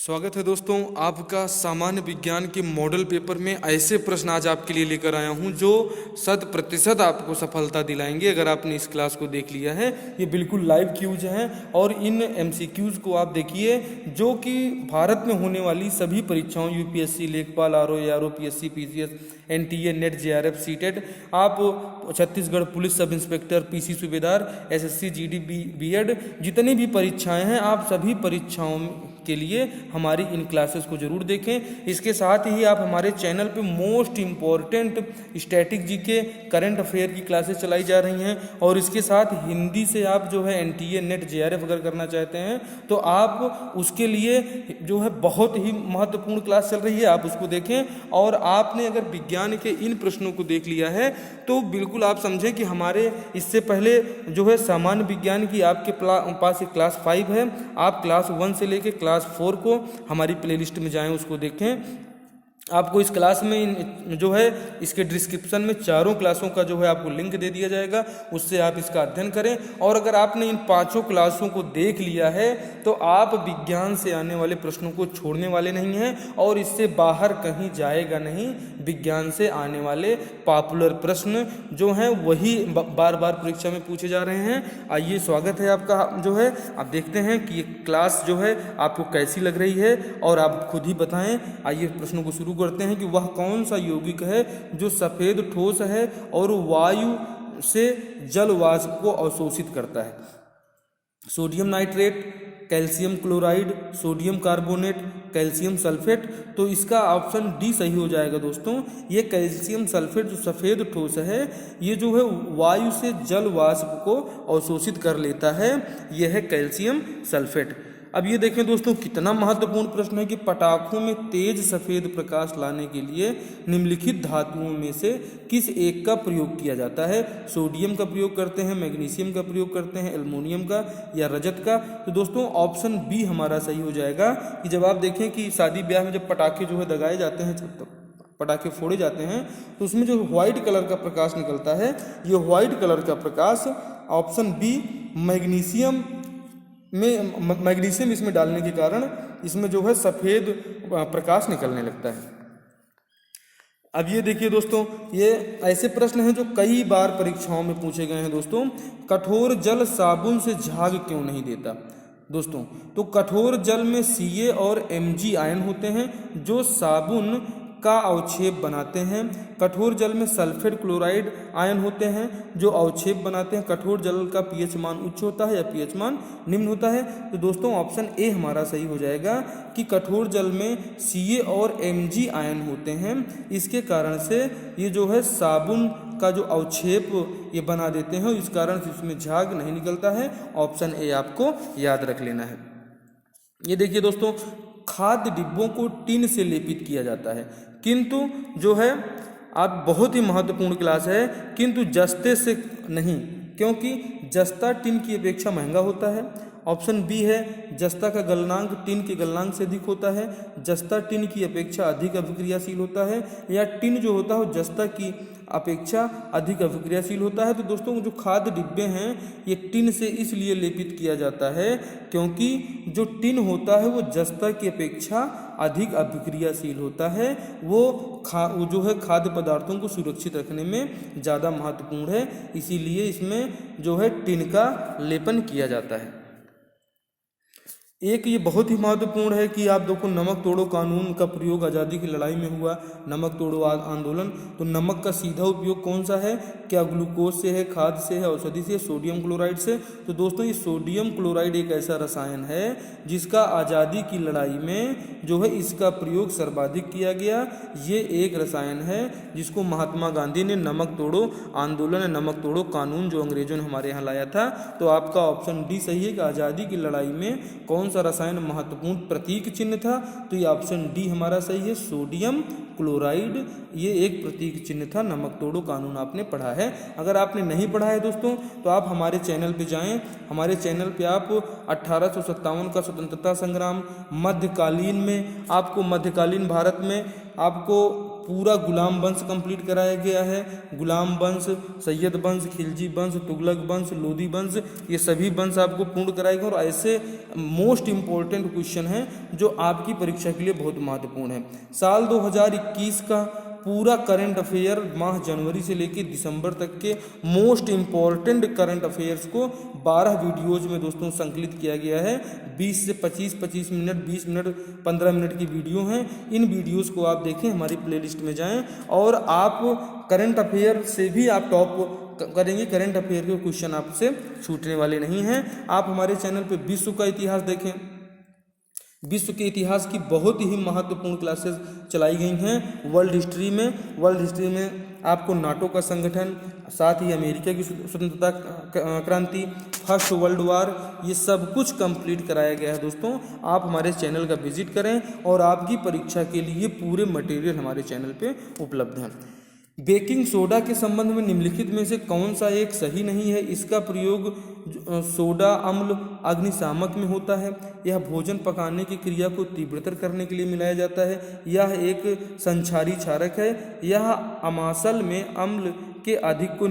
स्वागत है दोस्तों आपका सामान्य विज्ञान के मॉडल पेपर में। ऐसे प्रश्न आज आपके लिए लेकर आया हूं जो 100% आपको सफलता दिलाएंगे अगर आपने इस क्लास को देख लिया है। ये बिल्कुल लाइव क्यूज हैं और इन एमसीक्यूज को आप देखिए जो कि भारत में होने वाली सभी परीक्षाओं UPSC, lekhpal, RO, PSC, PCS, NTA, NET, JRF, CTET, आप Chhattisgarh police sub inspector, PC सूबेदार, एसएससी, जीडी, बीएड, जितनी भी परीक्षाएं हैं आप सभी परीक्षाओं के लिए हमारी इन क्लासेस को जरूर देखें। इसके साथ ही आप हमारे चैनल पे most important static GK, current affair की क्लासेस चलाई जा रही हैं और इसके साथ हिंदी से आप जो है एनटीए, नेट, जेआरएफ अगर करना चाहते हैं तो आप उसके लिए जो है बहुत ही महत्वपूर्ण क्लास चल रही है, आप उसको देखें। और आपने अगर विज्ञान के इन प्रश्नों को देख लिया है तो बिल्कुल आप समझें कि हमारे इससे पहले जो है सामान्य विज्ञान की आपके पास एक क्लास 5 है। आप क्लास 1 से लेकर क्लास 4 को हमारी प्लेलिस्ट में जाएं, उसको देखें। आपको इस क्लास में जो है इसके डिस्क्रिप्शन में चारों क्लासों का जो है आपको लिंक दे दिया जाएगा, उससे आप इसका अध्ययन करें। और अगर आपने इन 5 क्लासों को देख लिया है तो आप विज्ञान से आने वाले प्रश्नों को छोड़ने वाले नहीं हैं और इससे बाहर कहीं जाएगा नहीं। विज्ञान से आने वाले पॉपुलर प्रश्न जो हैं वही बार बार परीक्षा में पूछे जा रहे हैं। आइए, स्वागत है आपका जो है। आप देखते हैं कि ये क्लास जो है आपको कैसी लग रही है और आप खुद ही बताएं। आइए प्रश्नों को शुरू करते हैं कि वह कौन सा यौगिक है जो सफेद ठोस है और वायु से जल वाष्प को अवशोषित करता है? Sodium nitrate, calcium chloride, sodium carbonate, calcium sulphate. तो इसका ऑप्शन डी सही हो जाएगा दोस्तों। ये कैल्शियम सल्फेट जो सफ़ेद ठोस है ये जो है वायु से जल वाष्प को अवशोषित कर लेता है, यह है कैल्शियम सल्फेट। अब ये देखें दोस्तों कितना महत्वपूर्ण प्रश्न है कि पटाखों में तेज सफ़ेद प्रकाश लाने के लिए निम्नलिखित धातुओं में से किस एक का प्रयोग किया जाता है? सोडियम का प्रयोग करते हैं, मैग्नीशियम का प्रयोग करते हैं, एल्युमिनियम का या रजत का? तो दोस्तों ऑप्शन बी हमारा सही हो जाएगा कि जब आप देखें कि शादी ब्याह में जब पटाखे जो है दगाए जाते हैं, पटाखे फोड़े जाते हैं तो उसमें जो व्हाइट कलर का प्रकाश निकलता है, ये व्हाइट कलर का प्रकाश ऑप्शन बी मैग्नीशियम इसमें डालने के कारण इसमें जो है सफ़ेद प्रकाश निकलने लगता है। अब ये देखिए दोस्तों, ये ऐसे प्रश्न हैं जो कई बार परीक्षाओं में पूछे गए हैं दोस्तों। कठोर जल साबुन से झाग क्यों नहीं देता? दोस्तों तो कठोर जल में Ca और Mg आयन होते हैं जो साबुन का अवक्षेप बनाते हैं। कठोर जल में सल्फेट क्लोराइड आयन होते हैं जो अवक्षेप बनाते हैं। कठोर जल का पीएच मान उच्च होता है या पीएच मान निम्न होता है? तो दोस्तों ऑप्शन ए हमारा सही हो जाएगा कि कठोर जल में Ca और Mg आयन होते हैं, इसके कारण से ये जो है साबुन का जो अवक्षेप ये बना देते हैं, इस कारण से इसमें झाग नहीं निकलता है। ऑप्शन ए आपको याद रख लेना है। ये देखिए दोस्तों, खाद्य डिब्बों को टिन से लेपित किया जाता है, किंतु जो है आप बहुत ही महत्वपूर्ण क्लास है, किंतु जस्ते से नहीं, क्योंकि जस्ता टिन की अपेक्षा महंगा होता है। ऑप्शन बी है जस्ता का गलनांक टिन के गलनांक से अधिक होता है, जस्ता टिन की अपेक्षा अधिक अभिक्रियाशील होता है, या टिन जो होता है वो जस्ता की अपेक्षा अधिक अभिक्रियाशील होता है। तो दोस्तों जो खाद्य डिब्बे हैं ये टिन से इसलिए लेपित किया जाता है क्योंकि जो टिन होता है वो जस्ता की अपेक्षा अधिक अभिक्रियाशील होता है। वो जो है खाद्य पदार्थों को सुरक्षित रखने में ज़्यादा महत्वपूर्ण है, इसीलिए इसमें जो है टिन का लेपन किया जाता है। एक ये बहुत ही महत्वपूर्ण है कि आप देखो नमक तोड़ो कानून का प्रयोग आज़ादी की लड़ाई में हुआ, नमक तोड़ो आंदोलन। तो नमक का सीधा उपयोग कौन सा है? क्या ग्लूकोज से है, खाद से है, औषधि से, सोडियम क्लोराइड से? तो दोस्तों ये सोडियम क्लोराइड एक ऐसा रसायन है जिसका आज़ादी की लड़ाई में जो है इसका प्रयोग सर्वाधिक किया गया। ये एक रसायन है जिसको महात्मा गांधी ने नमक तोड़ो आंदोलन, नमक तोड़ो कानून जो अंग्रेजों ने हमारे यहाँ लाया था। तो आपका ऑप्शन डी सही है कि आज़ादी की लड़ाई में कौन सा रसायन महत्वपूर्ण प्रतीक चिन्ह था? तो ये ऑप्शन डी हमारा सही है, सोडियम क्लोराइड। ये एक प्रतीक चिन्ह था। नमक तोड़ो कानून आपने पढ़ा है। अगर आपने नहीं पढ़ा है दोस्तों तो आप हमारे चैनल पे जाएं। हमारे चैनल पे आप 1857 का स्वतंत्रता संग्राम, मध्यकालीन में आपको मध्यकालीन भारत में आपको पूरा गुलाम वंश कंप्लीट कराया गया है। गुलाम वंश, सैयद वंश, खिलजी वंश, तुगलक वंश, लोदी वंश, ये सभी वंश आपको पूर्ण कराए गए। और ऐसे मोस्ट इम्पोर्टेंट क्वेश्चन हैं जो आपकी परीक्षा के लिए बहुत महत्वपूर्ण है। साल 2021 का पूरा करंट अफेयर माह जनवरी से लेकर दिसंबर तक के मोस्ट इम्पॉर्टेंट करंट अफेयर्स को 12 वीडियोज़ में दोस्तों संकलित किया गया है। 20 से 25 मिनट, 20 मिनट, 15 मिनट की वीडियो हैं। इन वीडियोज़ को आप देखें, हमारी प्लेलिस्ट में जाएं और आप करंट अफेयर से भी आप टॉप करेंगे। करंट अफेयर के क्वेश्चन आपसे छूटने वाले नहीं हैं। आप हमारे चैनल पर विश्व का इतिहास देखें। विश्व के इतिहास की बहुत ही महत्वपूर्ण क्लासेस चलाई गई हैं। वर्ल्ड हिस्ट्री में आपको नाटो का संगठन, साथ ही अमेरिका की स्वतंत्रता क्रांति, फर्स्ट वर्ल्ड वार, ये सब कुछ कंप्लीट कराया गया है। दोस्तों आप हमारे चैनल का विजिट करें और आपकी परीक्षा के लिए पूरे मटेरियल हमारे चैनल पे उपलब्ध हैं। बेकिंग सोडा के संबंध में निम्नलिखित में से कौन सा एक सही नहीं है? इसका प्रयोग सोडा अम्ल अग्निशामक में होता है। यह भोजन पकाने की क्रिया को तीव्रतर करने के लिए मिलाया जाता है। यह एक संचारी क्षारक है। यह अमाशय में अम्ल के अधिक को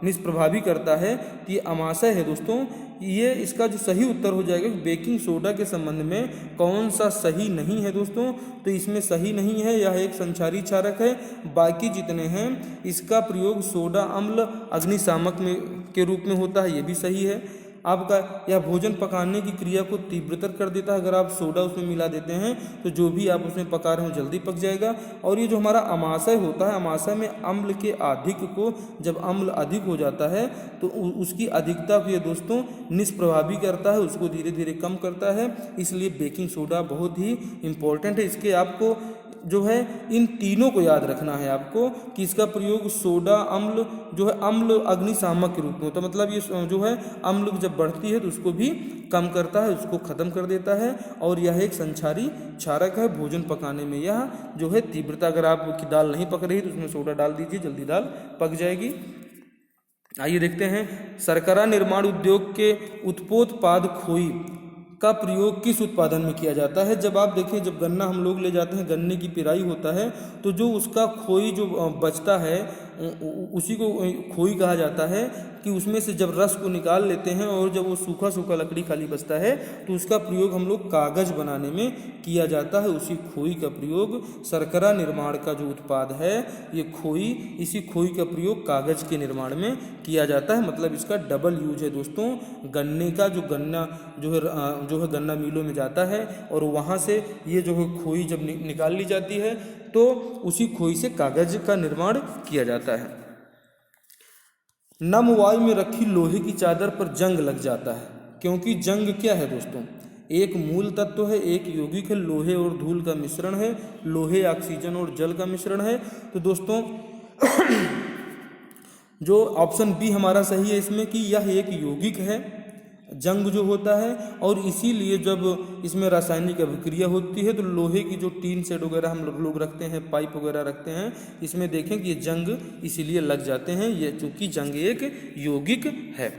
निष्प्रभावी करता है। ये अमाशय है दोस्तों। ये इसका जो सही उत्तर हो जाएगा बेकिंग सोडा के संबंध में कौन सा सही नहीं है दोस्तों? तो इसमें सही नहीं है, यह एक संचारी क्षारक है। बाकी जितने हैं इसका प्रयोग सोडा अम्ल अग्निशामक में के रूप में होता है, ये भी सही है। आपका यह भोजन पकाने की क्रिया को तीव्रतर कर देता है। अगर आप सोडा उसमें मिला देते हैं तो जो भी आप उसमें पका रहे हो जल्दी पक जाएगा। और ये जो हमारा अमाशय होता है, अमाशय में अम्ल के अधिक को, जब अम्ल अधिक हो जाता है तो उसकी अधिकता को ये दोस्तों निष्प्रभावी करता है, उसको धीरे धीरे कम करता है। इसलिए बेकिंग सोडा बहुत ही इम्पोर्टेंट है। इसके आपको जो है इन तीनों को याद रखना है आपको कि इसका प्रयोग सोडा अम्ल जो है अम्ल अग्निशामक के रूप में होता है। मतलब ये जो है अम्ल जब बढ़ती है तो उसको भी कम करता है, उसको खत्म कर देता है। और यह एक संचारी क्षारक है। भोजन पकाने में यह जो है तीव्रता, अगर आपकी दाल नहीं पक रही तो उसमें सोडा डाल दीजिए, जल्दी दाल पक जाएगी। आइए देखते हैं शर्करा निर्माण उद्योग के उत्पोत्पाद खोई का प्रयोग किस उत्पादन में किया जाता है? जब आप देखें, जब गन्ना हम लोग ले जाते हैं, गन्ने की पिराई होता है तो जो उसका खोई जो बचता है उसी को खोई कहा जाता है। कि उसमें से जब रस को निकाल लेते हैं और जब वो सूखा सूखा लकड़ी खाली बचता है तो उसका प्रयोग हम लोग कागज़ बनाने में किया जाता है। उसी खोई का प्रयोग शर्करा निर्माण का जो उत्पाद है ये खोई, इसी खोई का प्रयोग कागज़ के निर्माण में किया जाता है। मतलब इसका डबल यूज है दोस्तों। गन्ने का जो गन्ना जो है गन्ना मिलों में जाता है और वहाँ से ये जो है खोई जब निकाल ली जाती है तो उसी खोई से कागज़ का निर्माण किया जाता है। नम वायु में रखी लोहे की चादर पर जंग लग जाता है, क्योंकि जंग क्या है दोस्तों? एक मूल तत्व है, एक यौगिक है, लोहे और धूल का मिश्रण है, लोहे ऑक्सीजन और जल का मिश्रण है। तो दोस्तों जो ऑप्शन बी हमारा सही है इसमें कि यह एक यौगिक है, जंग जो होता है। और इसीलिए जब इसमें रासायनिक अभिक्रिया होती है तो लोहे की जो टीन सेट वगैरह हम लोग रखते हैं, पाइप वगैरह रखते हैं, इसमें देखें कि ये जंग इसीलिए लग जाते हैं, ये चूँकि जंग एक यौगिक है।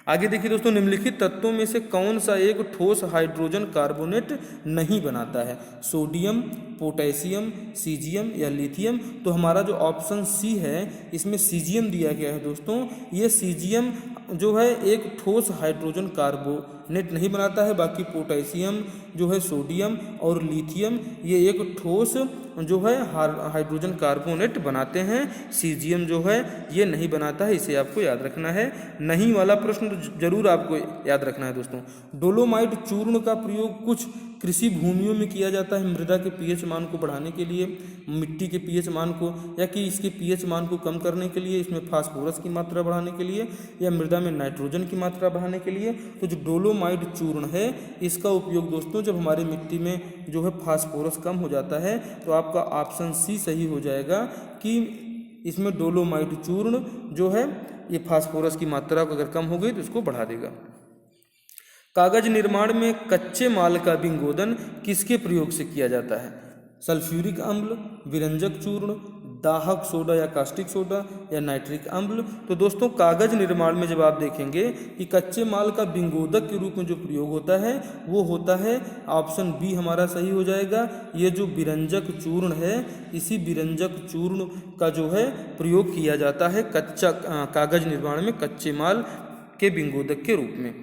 आगे देखिए दोस्तों, निम्नलिखित तत्वों में से कौन सा एक ठोस हाइड्रोजन कार्बोनेट नहीं बनाता है? सोडियम, पोटेशियम, सीजियम या लिथियम? तो हमारा जो ऑप्शन सी है इसमें सीजियम दिया गया है दोस्तों। ये सीजियम जो है एक ठोस हाइड्रोजन कार्बोनेट नहीं बनाता है। बाकी पोटेशियम जो है, सोडियम और लिथियम ये एक ठोस जो है हाइड्रोजन कार्बोनेट बनाते हैं। सीजियम जो है ये नहीं बनाता है, इसे आपको याद रखना है। नहीं वाला प्रश्न तो जरूर आपको याद रखना है दोस्तों। डोलोमाइट चूर्ण का प्रयोग कुछ कृषि भूमियों में किया जाता है मृदा के पीएच मान को बढ़ाने के लिए, मिट्टी के पीएच मान को, या कि इसके पीएच मान को कम करने के लिए, इसमें फास्फोरस की मात्रा बढ़ाने के लिए, या मृदा में नाइट्रोजन की मात्रा बढ़ाने के लिए। तो जो डोलोमाइट चूर्ण है इसका उपयोग दोस्तों जब हमारी मिट्टी में जो है फास्फोरस कम हो जाता है तो आपका ऑप्शन सी सही हो जाएगा कि इसमें डोलोमाइट चूर्ण जो है ये फास्फोरस की मात्रा अगर कम हो गई तो इसको बढ़ा देगा। कागज निर्माण में कच्चे माल का विंगोदन किसके प्रयोग से किया जाता है? सल्फ्यूरिक अम्ल, विरंजक चूर्ण, दाहक सोडा या कास्टिक सोडा या नाइट्रिक अम्ल। तो दोस्तों कागज निर्माण में जब आप देखेंगे कि कच्चे माल का विंगोदक के रूप में जो प्रयोग होता है वो होता है ऑप्शन बी हमारा सही हो जाएगा। ये जो विरंजक चूर्ण है, इसी विरंजक चूर्ण का जो है प्रयोग किया जाता है कच्चा कागज निर्माण में कच्चे माल के विंगोदक के रूप में।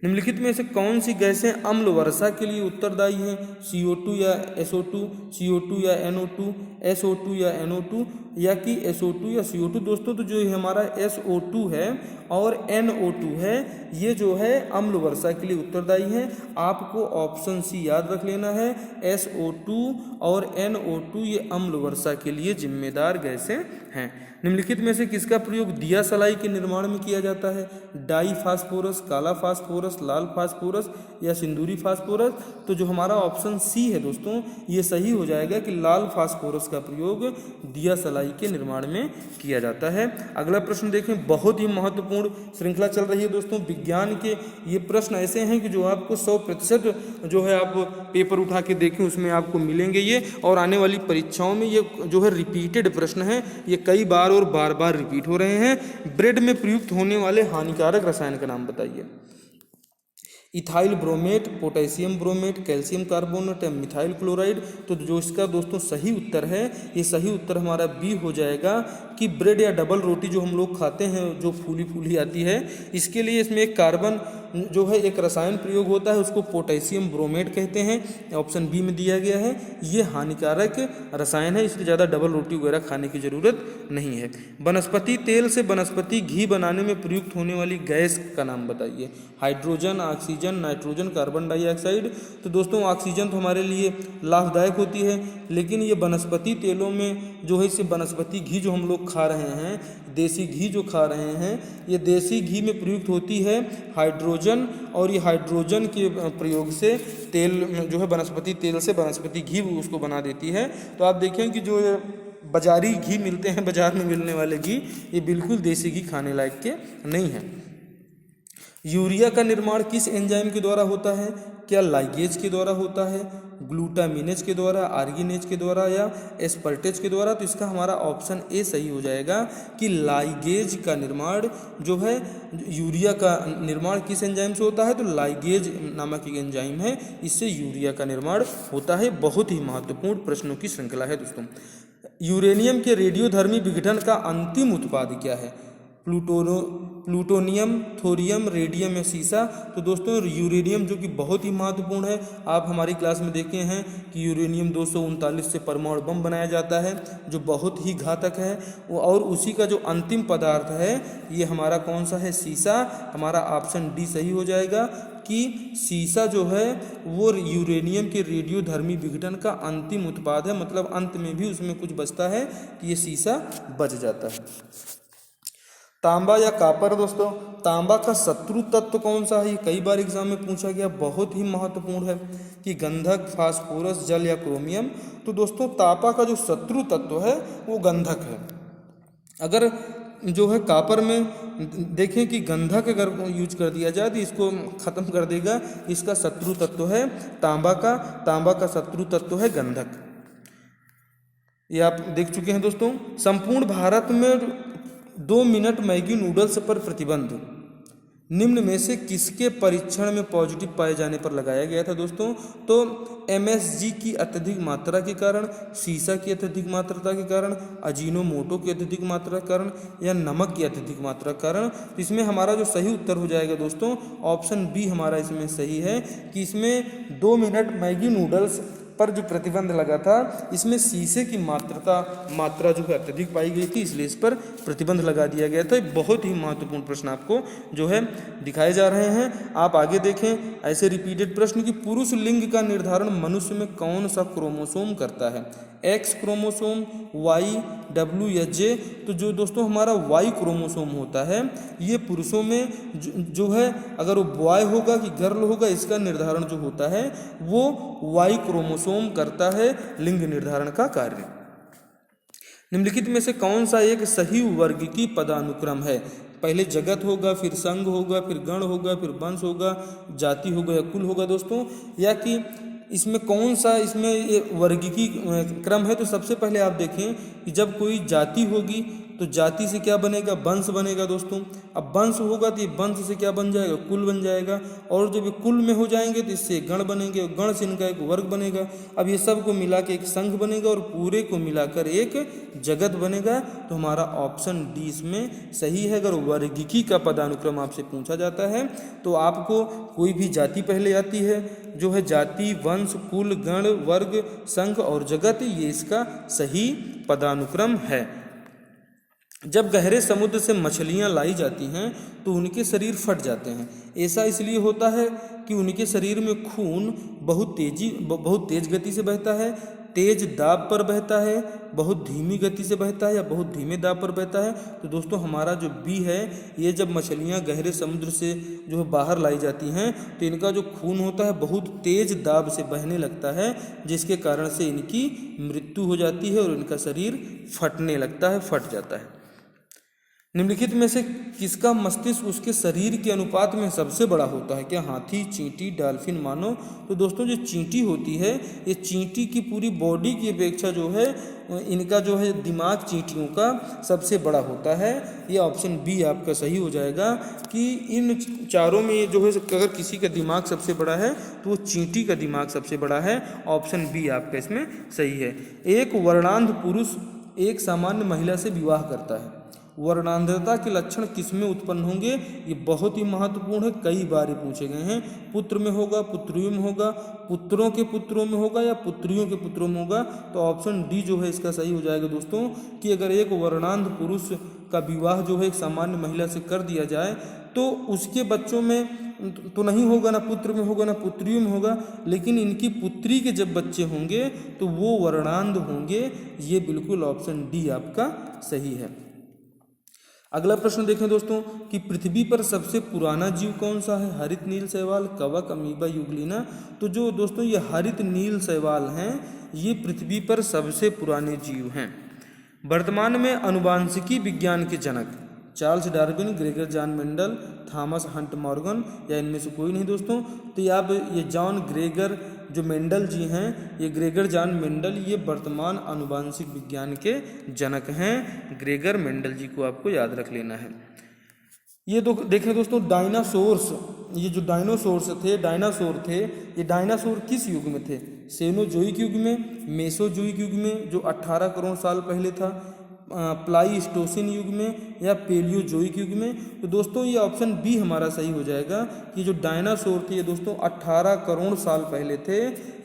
निम्नलिखित में से कौन सी गैसें अम्ल वर्षा के लिए उत्तरदायी हैं? CO2 या SO2, CO2 या NO2, SO2 या NO2 या कि SO2 या CO2। दोस्तों तो जो हमारा SO2 है और NO2 है ये जो है अम्ल वर्षा के लिए उत्तरदायी है। आपको ऑप्शन सी याद रख लेना है, SO2 और NO2 ये अम्ल वर्षा के लिए जिम्मेदार गैसें हैं। निम्नलिखित में से किसका प्रयोग दिया सलाई के निर्माण में किया जाता है? डाई फास्फोरस, काला फास्फोरस, लाल फास्फोरस या सिंदूरी फास्फोरस। तो जो हमारा ऑप्शन सी है दोस्तों ये सही हो जाएगा कि लाल फास्फोरस का प्रयोग दिया सलाई के निर्माण में किया जाता है। अगला प्रश्न देखें, बहुत ही महत्वपूर्ण श्रृंखला चल रही है दोस्तों विज्ञान के। ये प्रश्न ऐसे हैं कि जो आपको 100% जो है आप पेपर उठा के देखें उसमें आपको मिलेंगे ये, और आने वाली परीक्षाओं में ये जो है रिपीटेड प्रश्न है, ये कई बार और बार बार रिपीट हो रहे हैं। ब्रेड में प्रयुक्त होने वाले हानिकारक रसायन का नाम बताइए। Ethyl bromate, potassium bromate, calcium carbonate या मिथाइल क्लोराइड। तो जो इसका दोस्तों सही उत्तर है, ये सही उत्तर हमारा बी हो जाएगा कि ब्रेड या डबल रोटी जो हम लोग खाते हैं जो फूली फूली आती है, इसके लिए इसमें एक कार्बन जो है एक रसायन प्रयोग होता है, उसको पोटेशियम ब्रोमेट कहते हैं। ऑप्शन बी में दिया गया है। ये हानिकारक रसायन है, इसलिए ज़्यादा डबल रोटी वगैरह खाने की ज़रूरत नहीं है। वनस्पति तेल से वनस्पति घी बनाने में प्रयुक्त होने वाली गैस का नाम बताइए। Hydrogen, oxygen, nitrogen, carbon dioxide. तो दोस्तों ऑक्सीजन तो हमारे लिए लाभदायक होती है, लेकिन ये वनस्पति तेलों में जो है इसे वनस्पति घी जो हम लोग खा रहे हैं, देसी घी जो खा रहे हैं, ये देसी घी में प्रयुक्त होती है हाइड्रोजन, और ये हाइड्रोजन के प्रयोग से तेल जो है वनस्पति तेल से वनस्पति घी उसको बना देती है। तो आप देखें कि जो बाजारी घी मिलते हैं, बाजार में मिलने वाले घी, ये बिल्कुल देसी घी खाने लायक के नहीं है। यूरिया का निर्माण किस एंजाइम के द्वारा होता है? क्या लाइगेज के द्वारा होता है, ग्लूटामिनेज के द्वारा, आर्गिनेज के द्वारा या एस्पर्टेज के द्वारा? तो इसका हमारा ऑप्शन ए सही हो जाएगा कि लाइगेज का निर्माण जो है, यूरिया का निर्माण किस एंजाइम से होता है? तो लाइगेज नामक एक एंजाइम है, इससे यूरिया का निर्माण होता है। बहुत ही महत्वपूर्ण प्रश्नों की श्रृंखला है दोस्तों। यूरेनियम के रेडियोधर्मी विघटन का अंतिम उत्पाद क्या है? प्लूटोनियम, थोरियम, रेडियम या सीसा। तो दोस्तों यूरेनियम जो कि बहुत ही महत्वपूर्ण है, आप हमारी क्लास में देखे हैं कि यूरेनियम 239 से परमाणु बम बनाया जाता है जो बहुत ही घातक है, और उसी का जो अंतिम पदार्थ है ये हमारा कौन सा है? सीसा। हमारा ऑप्शन डी सही हो जाएगा कि सीसा जो है वो यूरेनियम के रेडियोधर्मी विघटन का अंतिम उत्पाद है, मतलब अंत में भी उसमें कुछ बचता है कि ये सीसा बच जाता है। तांबा या कॉपर। दोस्तों तांबा का शत्रु तत्व कौन सा है? ये कई बार एग्जाम में पूछा गया, बहुत ही महत्वपूर्ण है कि गंधक, फास्फोरस, जल या क्रोमियम। तो दोस्तों तांबा का जो शत्रु तत्व है वो गंधक है। अगर जो है कॉपर में देखें कि गंधक अगर यूज कर दिया जाए तो इसको खत्म कर देगा, इसका शत्रु तत्व है तांबा का शत्रु तत्व है गंधक। ये आप देख चुके हैं दोस्तों। संपूर्ण भारत में 2 मिनट मैगी नूडल्स पर प्रतिबंध निम्न में से किसके परीक्षण में पॉजिटिव पाए जाने पर लगाया गया था? दोस्तों तो MSG की अत्यधिक मात्रा के कारण, सीसा की अत्यधिक मात्रा के कारण, अजीनोमोटो की अत्यधिक मात्रा के कारण या नमक की अत्यधिक मात्रा के कारण। इसमें हमारा जो सही उत्तर हो जाएगा दोस्तों ऑप्शन बी हमारा इसमें सही है कि इसमें 2 मिनट मैगी नूडल्स पर जो प्रतिबंध लगा था इसमें शीशे की मात्रा जो है अत्यधिक पाई गई थी, इसलिए इस पर प्रतिबंध लगा दिया गया था। बहुत ही महत्वपूर्ण प्रश्न आपको जो है दिखाए जा रहे हैं। आप आगे देखें ऐसे रिपीटेड प्रश्न कि पुरुष लिंग का निर्धारण मनुष्य में कौन सा क्रोमोसोम करता है? X क्रोमोसोम, Y, W या J। तो जो दोस्तों हमारा Y क्रोमोसोम होता है ये पुरुषों में जो है अगर वो बॉय होगा कि गर्ल होगा, इसका निर्धारण जो होता है वो Y क्रोमोसोम करता है लिंग निर्धारण का कार्य। निम्नलिखित में से कौन सा एक सही वर्ग की पदानुक्रम है? पहले जगत होगा, फिर संघ होगा, फिर गण होगा, फिर वंश होगा, जाति होगा या कुल होगा दोस्तों, या कि इसमें कौन सा इसमें ये वर्गीकी क्रम है। तो सबसे पहले आप देखें कि जब कोई जाति होगी तो जाति से क्या बनेगा, वंश बनेगा दोस्तों। अब वंश होगा तो ये वंश से क्या बन जाएगा, कुल बन जाएगा। और जब ये कुल में हो जाएंगे तो इससे गण बनेंगे, और गण से इनका एक वर्ग बनेगा। अब ये सब को मिला के एक संघ बनेगा और पूरे को मिलाकर एक जगत बनेगा। तो हमारा ऑप्शन डी इसमें सही है। अगर वर्गीकी का पदानुक्रम आपसे पूछा जाता है तो आपको कोई भी जाति पहले आती है, जो है जाति, वंश, कुल, गण, वर्ग, संघ और जगत, ये इसका सही पदानुक्रम है। जब गहरे समुद्र से मछलियां लाई जाती हैं तो उनके शरीर फट जाते हैं। ऐसा इसलिए होता है कि उनके शरीर में खून बहुत तेज गति से बहता है, तेज दाब पर बहता है, बहुत धीमी गति से बहता है या बहुत धीमे दाब पर बहता है। तो दोस्तों हमारा जो बी है, ये जब मछलियां गहरे समुद्र से जो है बाहर लाई जाती हैं तो इनका जो खून होता है बहुत तेज दाब से बहने लगता है, जिसके कारण से इनकी मृत्यु हो जाती है और इनका शरीर फटने लगता है, फट जाता है। निम्नलिखित में से किसका मस्तिष्क उसके शरीर के अनुपात में सबसे बड़ा होता है? क्या हाथी, चींटी, डॉल्फिन, मानव? तो दोस्तों जो चींटी होती है, ये चींटी की पूरी बॉडी की अपेक्षा जो है इनका जो है दिमाग चींटियों का सबसे बड़ा होता है। ये ऑप्शन बी आपका सही हो जाएगा कि इन चारों में जो है अगर किसी का दिमाग सबसे बड़ा है तो वो चींटी का दिमाग सबसे बड़ा है। ऑप्शन बी आपका इसमें सही है। एक वर्णांध पुरुष एक सामान्य महिला से विवाह करता है, वर्णांधता के लक्षण किसमें उत्पन्न होंगे? ये बहुत ही महत्वपूर्ण है, कई बार ये पूछे गए हैं। पुत्र में होगा, पुत्रियों में होगा, पुत्रों के पुत्रों में होगा या पुत्रियों के पुत्रों में होगा। तो ऑप्शन डी जो है इसका सही हो जाएगा दोस्तों कि अगर एक वर्णांध पुरुष का विवाह जो है एक सामान्य महिला से कर दिया जाए तो उसके बच्चों में तो नहीं होगा, ना पुत्र में होगा ना पुत्रियों में होगा, लेकिन इनकी पुत्री के जब बच्चे होंगे तो वो वर्णांध होंगे। ये बिल्कुल ऑप्शन डी आपका सही है। अगला प्रश्न देखें दोस्तों कि पृथ्वी पर सबसे पुराना जीव कौन सा है? हरित, नील शैवाल, कवक, अमीबा, युगलिना? तो जो दोस्तों ये हरित नील शैवाल हैं, ये पृथ्वी पर सबसे पुराने जीव हैं। वर्तमान में आनुवांशिकी विज्ञान के जनक Charles Darwin, Gregor John Mendel, Thomas Hunt Morgan या इनमें से कोई नहीं दोस्तों। तो ये जॉन ग्रेगर जो मेंडल जी हैं, ये ग्रेगर जॉन मेंडल, ये वर्तमान आनुवांशिक विज्ञान के जनक हैं। ग्रेगर मेंडल जी को आपको याद रख लेना है। ये तो देखें दोस्तों डायनासोर्स, ये जो डायनासोर थे, ये डायनासोर किस युग में थे? सेनोजोइक युग में, मेसोजोइक युग में जो 18 करोड़ साल पहले था, प्लाईस्टोसिन युग में या पेलियोजोइक युग में? तो दोस्तों ये ऑप्शन बी हमारा सही हो जाएगा कि जो डायनासोर थे ये दोस्तों 18 करोड़ साल पहले थे।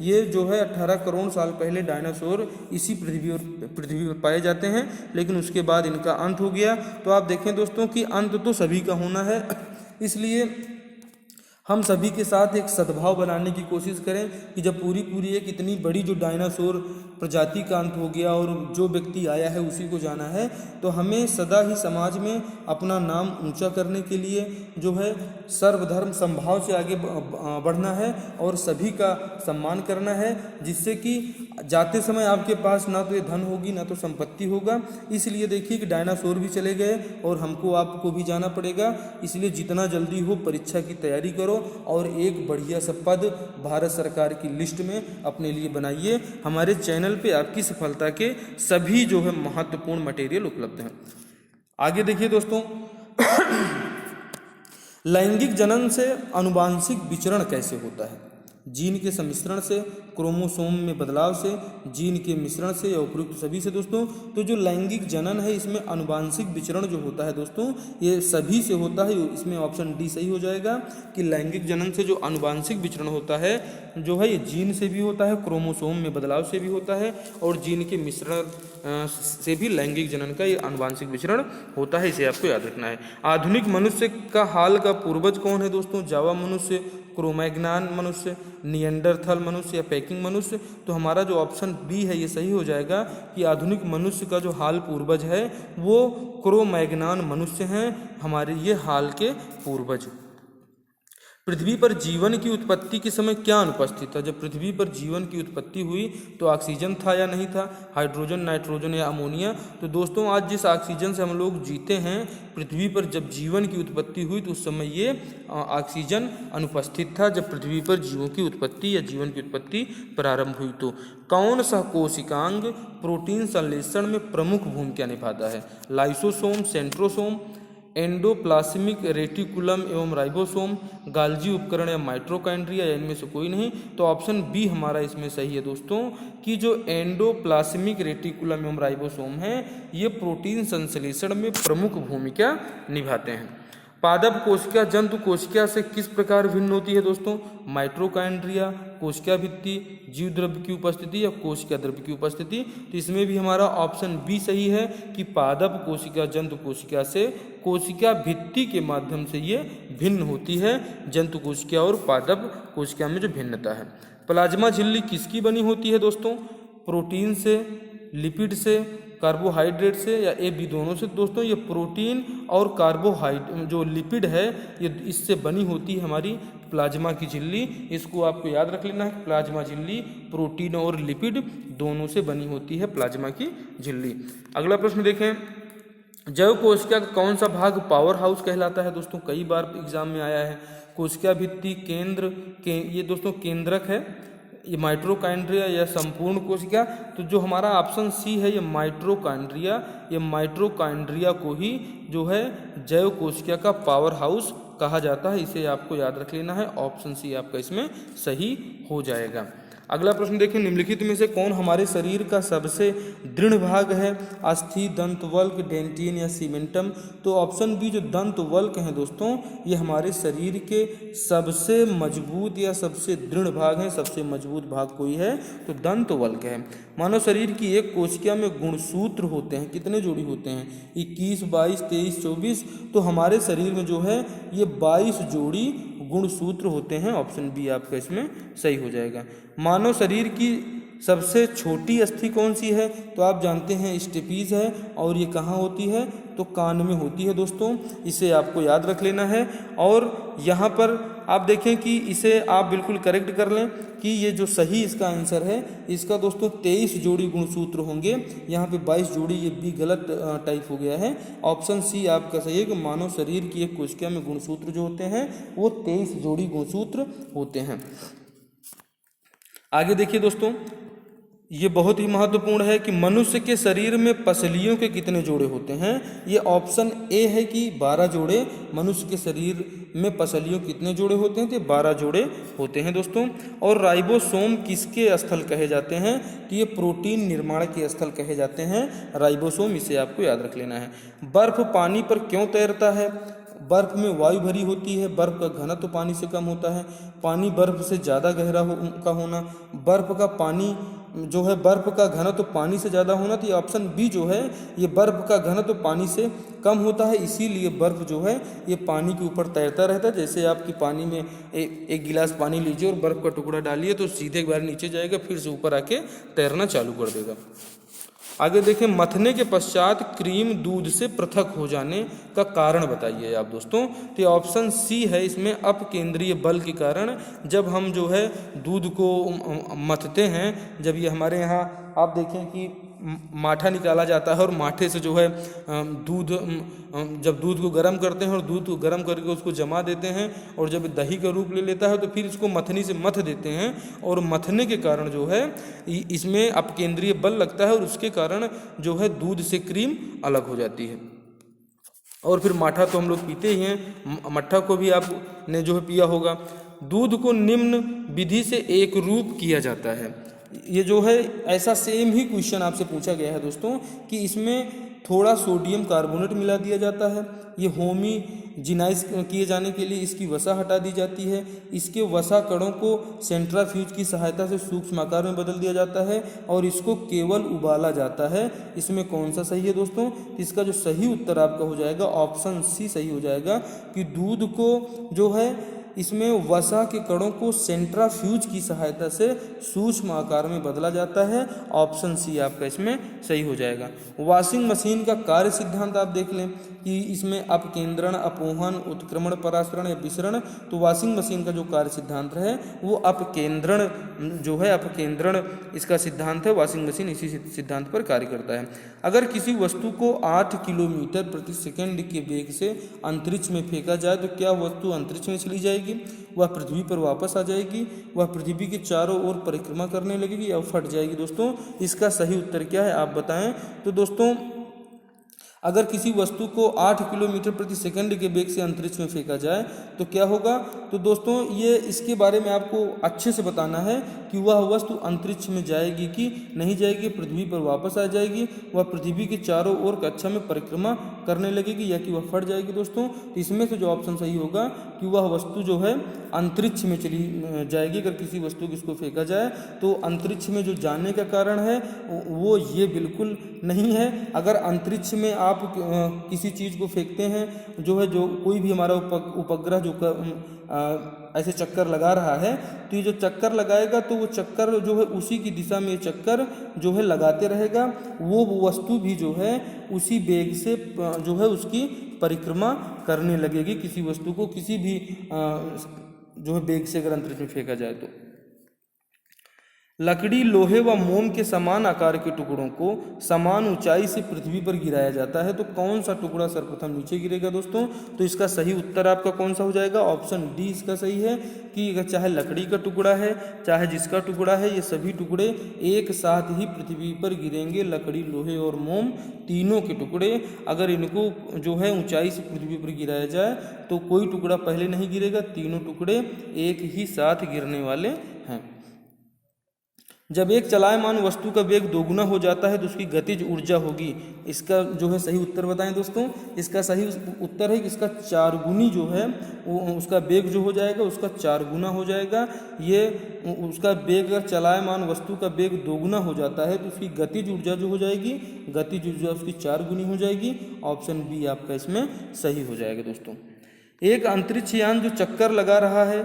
ये जो है 18 करोड़ साल पहले डायनासोर इसी पृथ्वी पर पाए जाते हैं, लेकिन उसके बाद इनका अंत हो गया। तो आप देखें दोस्तों कि अंत तो सभी का होना है, इसलिए हम सभी के साथ एक सद्भाव बनाने की कोशिश करें कि जब पूरी एक इतनी बड़ी जो डायनासोर प्रजाति का अंत हो गया और जो व्यक्ति आया है उसी को जाना है, तो हमें सदा ही समाज में अपना नाम ऊंचा करने के लिए जो है सर्वधर्म समभाव से आगे बढ़ना है और सभी का सम्मान करना है, जिससे कि जाते समय आपके पास ना तो ये धन होगी ना तो संपत्ति होगा। इसलिए देखिए कि डायनासोर भी चले गए और हमको आपको भी जाना पड़ेगा। इसलिए जितना जल्दी हो परीक्षा की तैयारी करो और एक बढ़िया सा पद भारत सरकार की लिस्ट में अपने लिए बनाइए। हमारे चैनल पे आपकी सफलता के सभी जो है महत्वपूर्ण मटेरियल उपलब्ध हैं। आगे देखिए दोस्तों लैंगिक जनन से आनुवांशिक विचरण कैसे होता है? जीन के सम्मिश्रण से, क्रोमोसोम में बदलाव से, जीन के मिश्रण से या उपयुक्त सभी से दोस्तों। तो जो लैंगिक जनन है इसमें आनुवांशिक विचरण जो होता है दोस्तों ये सभी से होता है। इसमें ऑप्शन डी सही हो जाएगा कि लैंगिक जनन से जो आनुवांशिक विचरण होता है जो है ये जीन से भी होता है, क्रोमोसोम में बदलाव से भी होता है और जीन के मिश्रण से भी लैंगिक जनन का ये आनुवांशिक विचरण होता है। इसे आपको याद रखना है। आधुनिक मनुष्य का हाल का पूर्वज कौन है दोस्तों? जावा मनुष्य, क्रोमैग्नान मनुष्य, निएंडरथल मनुष्य या पेकिंग मनुष्य? तो हमारा जो ऑप्शन बी है ये सही हो जाएगा कि आधुनिक मनुष्य का जो हाल पूर्वज है वो क्रोमैग्नान मनुष्य हैं, हमारे ये हाल के पूर्वज। पृथ्वी पर जीवन की उत्पत्ति के समय क्या अनुपस्थित था? जब पृथ्वी पर जीवन की उत्पत्ति हुई तो ऑक्सीजन था या नहीं था, हाइड्रोजन, नाइट्रोजन या अमोनिया? तो दोस्तों आज जिस ऑक्सीजन से हम लोग जीते हैं, पृथ्वी पर जब जीवन की उत्पत्ति हुई तो उस समय ये ऑक्सीजन अनुपस्थित था, जब पृथ्वी पर जीवों की उत्पत्ति या जीवन की उत्पत्ति प्रारंभ हुई। तो कौन सा कोशिकांग प्रोटीन संश्लेषण में प्रमुख भूमिका निभाता है? लाइसोसोम, सेंट्रोसोम, एंडोप्लाज्मिक रेटिकुलम एवं राइबोसोम, गाल्जी उपकरण या माइटोकॉन्ड्रिया, या इनमें से कोई नहीं? तो ऑप्शन बी हमारा इसमें सही है दोस्तों, कि जो एंडोप्लाज्मिक रेटिकुलम एवं राइबोसोम है ये प्रोटीन संश्लेषण में प्रमुख भूमिका निभाते हैं। पादप कोशिका जंतु कोशिका से किस प्रकार भिन्न होती है दोस्तों? माइटोकॉन्ड्रिया, कोशिका भित्ति, जीव द्रव्य की उपस्थिति या कोशिका द्रव्य की उपस्थिति? तो इसमें भी हमारा ऑप्शन बी सही है कि पादप कोशिका जंतु कोशिका से कोशिका भित्ति के माध्यम से ये भिन्न होती है, जंतु कोशिका और पादप कोशिका में जो भिन्नता है। प्लाज्मा झिल्ली किसकी बनी होती है दोस्तों? प्रोटीन से, लिपिड से, कार्बोहाइड्रेट से या ए बी दोनों से? दोस्तों ये प्रोटीन और कार्बोहाइड्रेट जो लिपिड है ये इससे बनी होती है हमारी प्लाज्मा की झिल्ली। इसको आपको याद रख लेना है, प्लाज्मा झिल्ली प्रोटीन और लिपिड दोनों से बनी होती है प्लाज्मा की झिल्ली। अगला प्रश्न देखें, जैव कोशिका का कौन सा भाग पावर हाउस कहलाता है? दोस्तों कई बार एग्जाम में आया है। कोशिका भित्ति, केंद्र ये दोस्तों केंद्रक है, ये माइटोकॉन्ड्रिया या संपूर्ण कोशिका? तो जो हमारा ऑप्शन सी है ये माइटोकॉन्ड्रिया, ये माइटोकॉन्ड्रिया को ही जो है जैव कोशिका का पावर हाउस कहा जाता है। इसे आपको याद रख लेना है, ऑप्शन सी आपका इसमें सही हो जाएगा। अगला प्रश्न देखिए, निम्नलिखित में से कौन हमारे शरीर का सबसे दृढ़ भाग है? अस्थि, दंतवल्क, डेंटिन या सीमेंटम? तो ऑप्शन बी जो दंतवल्क है दोस्तों ये हमारे शरीर के सबसे मजबूत या सबसे दृढ़ भाग है। सबसे मजबूत भाग कोई है तो दंतवल्क है। मानव शरीर की एक कोशिका में गुणसूत्र होते हैं, कितने जोड़ी होते हैं? 21, 22, 23, 24। तो हमारे शरीर में जो है ये 22 जोड़ी गुणसूत्र होते हैं। ऑप्शन बी आपका इसमें सही हो जाएगा। मानव शरीर की सबसे छोटी अस्थि कौन सी है? तो आप जानते हैं स्टेपीज है, और ये कहाँ होती है? तो कान में होती है दोस्तों, इसे आपको याद रख लेना है। और यहाँ पर आप देखें कि इसे आप बिल्कुल करेक्ट कर लें कि ये जो सही इसका आंसर है इसका दोस्तों 23 जोड़ी गुणसूत्र होंगे, यहाँ पे 22 जोड़ी, ये भी गलत टाइप हो गया है। ऑप्शन सी आपका सही है कि मानव शरीर की एक कोशिका में गुणसूत्र जो होते हैं वो 23 जोड़ी गुणसूत्र होते हैं। आगे देखिए दोस्तों, ये बहुत ही महत्वपूर्ण है कि मनुष्य के शरीर में पसलियों के कितने जोड़े होते हैं? ये ऑप्शन ए है कि 12 जोड़े। मनुष्य के शरीर में पसलियों कितने जोड़े होते हैं? तो 12 जोड़े होते हैं दोस्तों। और राइबोसोम किसके स्थल कहे जाते हैं? तो ये प्रोटीन निर्माण के स्थल कहे जाते हैं राइबोसोम, इसे आपको याद रख लेना है। बर्फ पानी पर क्यों तैरता है? बर्फ में वायु भरी होती है, बर्फ का घनत्व पानी से कम होता है, पानी बर्फ से ज़्यादा गहरा का होना, बर्फ का पानी जो है बर्फ का घनत्व पानी से ज़्यादा होना। तो ये ऑप्शन बी जो है ये बर्फ का घनत्व पानी से कम होता है, इसीलिए बर्फ जो है ये पानी के ऊपर तैरता रहता है। जैसे आपकी पानी में एक गिलास पानी लीजिए और बर्फ का टुकड़ा डालिए तो सीधे एक बार नीचे जाएगा, फिर से ऊपर आके तैरना चालू कर देगा। आगे देखें, मथने के पश्चात क्रीम दूध से पृथक हो जाने का कारण बताइए आप दोस्तों। तो ऑप्शन सी है इसमें अपकेंद्रीय बल के कारण। जब हम जो है दूध को मथते हैं, जब ये हमारे यहाँ आप देखें कि माठा निकाला जाता है और माठे से जो है दूध, जब दूध को गर्म करते हैं और दूध को गर्म करके उसको जमा देते हैं और जब दही का रूप ले लेता है तो फिर इसको मथनी से मथ देते हैं, और मथने के कारण जो है इसमें अपकेंद्रीय बल लगता है और उसके कारण जो है दूध से क्रीम अलग हो जाती है। और फिर माठा तो हम लोग पीते ही हैं, मट्ठा को भी आपने जो है पिया होगा। दूध को निम्न विधि से एक रूप किया जाता है। ये जो है ऐसा सेम ही क्वेश्चन आपसे पूछा गया है दोस्तों कि इसमें थोड़ा सोडियम कार्बोनेट मिला दिया जाता है। ये होमोजिनाइज किए जाने के लिए इसकी वसा हटा दी जाती है। इसके वसा कणों को सेंट्रीफ्यूज की सहायता से सूक्ष्म आकार में बदल दिया जाता है और इसको केवल उबाला जाता है। इसमें कौन सा सही है दोस्तों? इसका जो सही उत्तर आपका हो जाएगा ऑप्शन सी सही हो जाएगा कि दूध को जो है इसमें वसा के कणों को सेंट्राफ्यूज की सहायता से सूक्ष्म आकार में बदला जाता है। ऑप्शन सी आपका इसमें सही हो जाएगा। वॉशिंग मशीन का कार्य सिद्धांत आप देख लें कि इसमें अपकेंद्रण, अपोहन, उत्क्रमण, परासरण या विसरण। तो वॉशिंग मशीन का जो कार्य सिद्धांत है वो अपकेंद्रण जो है, अपकेंद्रण इसका सिद्धांत है। वॉशिंग मशीन इसी सिद्धांत पर कार्य करता है। अगर किसी वस्तु को 8 किलोमीटर प्रति सेकंड के वेग से अंतरिक्ष में फेंका जाए तो क्या वस्तु अंतरिक्ष में चली जाएगी, वह पृथ्वी पर वापस आ जाएगी, वह पृथ्वी के चारों ओर परिक्रमा करने लगेगी या फट जाएगी। दोस्तों इसका सही उत्तर क्या है आप बताएं। तो दोस्तों अगर किसी वस्तु को 8 किलोमीटर प्रति सेकंड के वेग से अंतरिक्ष में फेंका जाए तो क्या होगा। तो दोस्तों ये इसके बारे में आपको अच्छे से बताना है कि वह वस्तु अंतरिक्ष में जाएगी कि नहीं जाएगी, पृथ्वी पर वापस आ जाएगी, वह पृथ्वी के चारों ओर कक्षा में परिक्रमा करने लगेगी या कि वह फट जाएगी। दोस्तों तो इसमें से जो ऑप्शन सही होगा कि वह वस्तु जो है अंतरिक्ष में चली जाएगी। अगर किसी वस्तु को इसको फेंका जाए तो अंतरिक्ष में जो जाने का कारण है वो ये बिल्कुल नहीं है। अगर अंतरिक्ष में आप किसी चीज़ को फेंकते हैं जो है, जो कोई भी हमारा उपग्रह जो ऐसे चक्कर लगा रहा है, तो ये जो चक्कर लगाएगा तो वो चक्कर जो है उसी की दिशा में चक्कर जो है लगाते रहेगा। वो वस्तु भी जो है उसी वेग से जो है उसकी परिक्रमा करने लगेगी। किसी वस्तु को किसी भी जो है वेग से अगर अंतरिक्ष में फेंका जाए तो। लकड़ी, लोहे व मोम के समान आकार के टुकड़ों को समान ऊंचाई से पृथ्वी पर गिराया जाता है तो कौन सा टुकड़ा सर्वप्रथम नीचे गिरेगा। दोस्तों तो इसका सही उत्तर आपका कौन सा हो जाएगा। ऑप्शन डी इसका सही है कि अगर चाहे लकड़ी का टुकड़ा है चाहे जिसका टुकड़ा है, ये सभी टुकड़े एक साथ ही पृथ्वी पर गिरेंगे। लकड़ी, लोहे और मोम तीनों के टुकड़े अगर इनको जो है ऊंचाई से पृथ्वी पर गिराया जाए तो कोई टुकड़ा पहले नहीं गिरेगा, तीनों टुकड़े एक ही साथ गिरने वाले हैं। जब एक चलायमान वस्तु का वेग दोगुना हो जाता है तो उसकी गतिज ऊर्जा होगी। इसका जो है सही उत्तर बताएं दोस्तों। इसका सही उत्तर है कि इसका 4 गुनी जो है वो उसका वेग जो हो जाएगा उसका 4 गुना हो जाएगा। ये उसका वेग, अगर चलायमान वस्तु का वेग दोगुना हो जाता है तो उसकी गतिज ऊर्जा जो हो जाएगी, गतिज ऊर्जा उसकी 4 गुनी हो जाएगी। ऑप्शन बी आपका इसमें सही हो जाएगा। दोस्तों एक अंतरिक्ष यान जो चक्कर लगा रहा है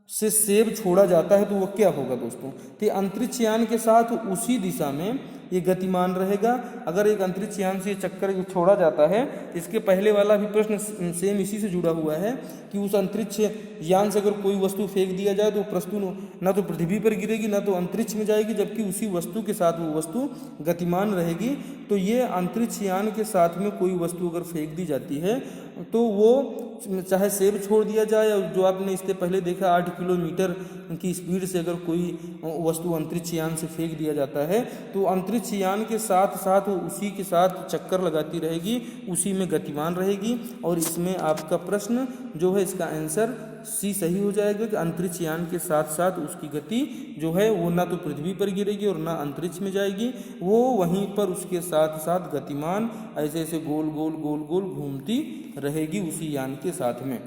से सेब छोड़ा जाता है तो वो क्या होगा। दोस्तों तो अंतरिक्ष यान के साथ उसी दिशा में ये गतिमान रहेगा। अगर एक अंतरिक्ष यान से ये चक्कर छोड़ा जाता है, इसके पहले वाला भी प्रश्न सेम इसी से जुड़ा हुआ है कि उस अंतरिक्ष यान से अगर कोई वस्तु फेंक दिया जाए तो वस्तु ना तो पृथ्वी पर गिरेगी ना तो अंतरिक्ष में जाएगी, जबकि उसी वस्तु के साथ वो वस्तु गतिमान रहेगी। तो ये अंतरिक्ष यान के साथ में कोई वस्तु अगर फेंक दी जाती है तो वो चाहे सेब छोड़ दिया जाए या जो आपने इससे पहले देखा 8 किलोमीटर की स्पीड से अगर कोई वस्तु अंतरिक्ष यान से फेंक दिया जाता है तो अंतरिक्ष यान के साथ साथ उसी के साथ चक्कर लगाती रहेगी, उसी में गतिमान रहेगी। और इसमें आपका प्रश्न जो है इसका आंसर सी सही हो जाएगा कि अंतरिक्ष यान के साथ साथ उसकी गति जो है वो ना तो पृथ्वी पर गिरेगी और ना अंतरिक्ष में जाएगी, वो वहीं पर उसके साथ साथ गतिमान ऐसे ऐसे गोल गोल गोल गोल घूमती रहेगी उसी यान के साथ में।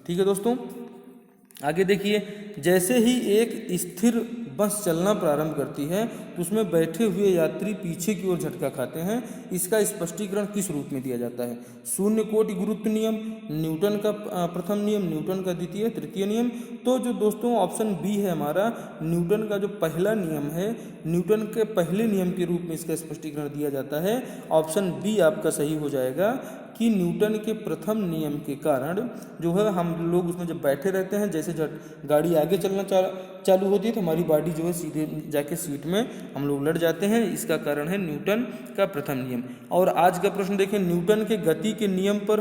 ठीक है दोस्तों, आगे देखिए, जैसे ही एक स्थिर बस चलना प्रारंभ करती है तो उसमें बैठे हुए यात्री पीछे की ओर झटका खाते हैं। इसका स्पष्टीकरण किस रूप में दिया जाता है। शून्य कोटि गुरुत्व नियम, न्यूटन का प्रथम नियम, न्यूटन का द्वितीय, तृतीय नियम। तो जो दोस्तों ऑप्शन बी है हमारा, न्यूटन का जो पहला नियम है, न्यूटन के पहले नियम के रूप में इसका स्पष्टीकरण दिया जाता है। ऑप्शन बी आपका सही हो जाएगा कि न्यूटन के प्रथम नियम के कारण जो है हम लोग उसमें जब बैठे रहते हैं, जैसे गाड़ी आगे चलना चालू होती है तो हमारी बॉडी जो है सीधे जाके सीट में हम लोग लड़ जाते हैं। इसका कारण है न्यूटन का प्रथम नियम। और आज का प्रश्न देखें, न्यूटन के गति के नियम पर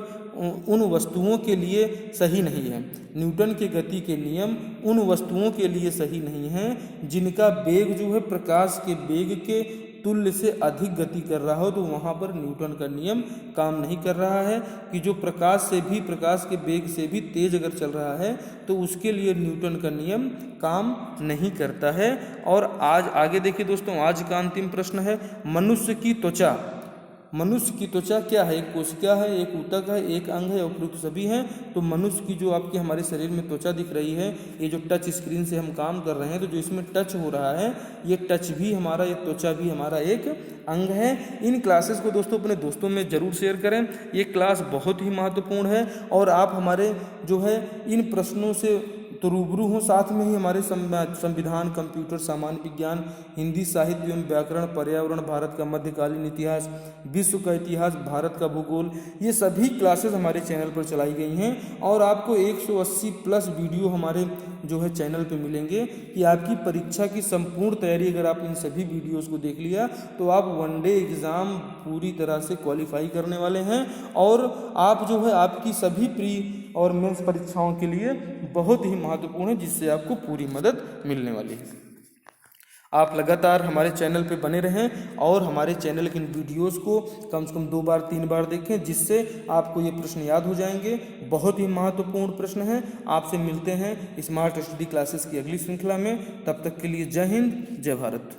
उन वस्तुओं के लिए सही नहीं है। न्यूटन के गति के नियम उन वस्तुओं के लिए सही नहीं है जिनका वेग जो है प्रकाश के वेग के तुल्य से अधिक गति कर रहा हो, तो वहाँ पर न्यूटन का नियम काम नहीं कर रहा है। कि जो प्रकाश के वेग से भी तेज अगर चल रहा है तो उसके लिए न्यूटन का नियम काम नहीं करता है। और आज आगे देखिए दोस्तों, आज का अंतिम प्रश्न है, मनुष्य की त्वचा मनुष्य की त्वचा क्या है? एक कोशिका है, एक ऊतक है, एक अंग है, उपयुक्त सभी हैं। तो मनुष्य की जो आपके हमारे शरीर में त्वचा दिख रही है, ये जो टच स्क्रीन से हम काम कर रहे हैं, तो जो इसमें टच हो रहा है, ये टच भी हमारा, ये त्वचा भी हमारा एक अंग है। इन क्लासेस को दोस्तों अपने दोस्तों में ज़रूर शेयर करें। ये क्लास बहुत ही महत्वपूर्ण है और आप हमारे जो है इन प्रश्नों से तो रूबरू हों, साथ में ही हमारे संविधान, कंप्यूटर, सामान्य विज्ञान, हिंदी साहित्य एवं व्याकरण, पर्यावरण, भारत का मध्यकालीन इतिहास, विश्व का इतिहास, भारत का भूगोल, ये सभी क्लासेस हमारे चैनल पर चलाई गई हैं और आपको 180 प्लस वीडियो हमारे जो है चैनल पे मिलेंगे कि आपकी परीक्षा की संपूर्ण तैयारी, अगर आप इन सभी वीडियोस को देख लिया तो आप वनडे एग्ज़ाम पूरी तरह से क्वालिफाई करने वाले हैं और आप जो है आपकी सभी प्री और मेंस परीक्षाओं के लिए बहुत ही महत्वपूर्ण है, जिससे आपको पूरी मदद मिलने वाली है। आप लगातार हमारे चैनल पे बने रहें और हमारे चैनल के इन वीडियोस को कम से कम 2 बार 3 बार देखें, जिससे आपको ये प्रश्न याद हो जाएंगे। बहुत ही महत्वपूर्ण प्रश्न हैं। आपसे मिलते हैं स्मार्ट स्टडी क्लासेस की अगली श्रृंखला में। तब तक के लिए जय हिंद, जय भारत।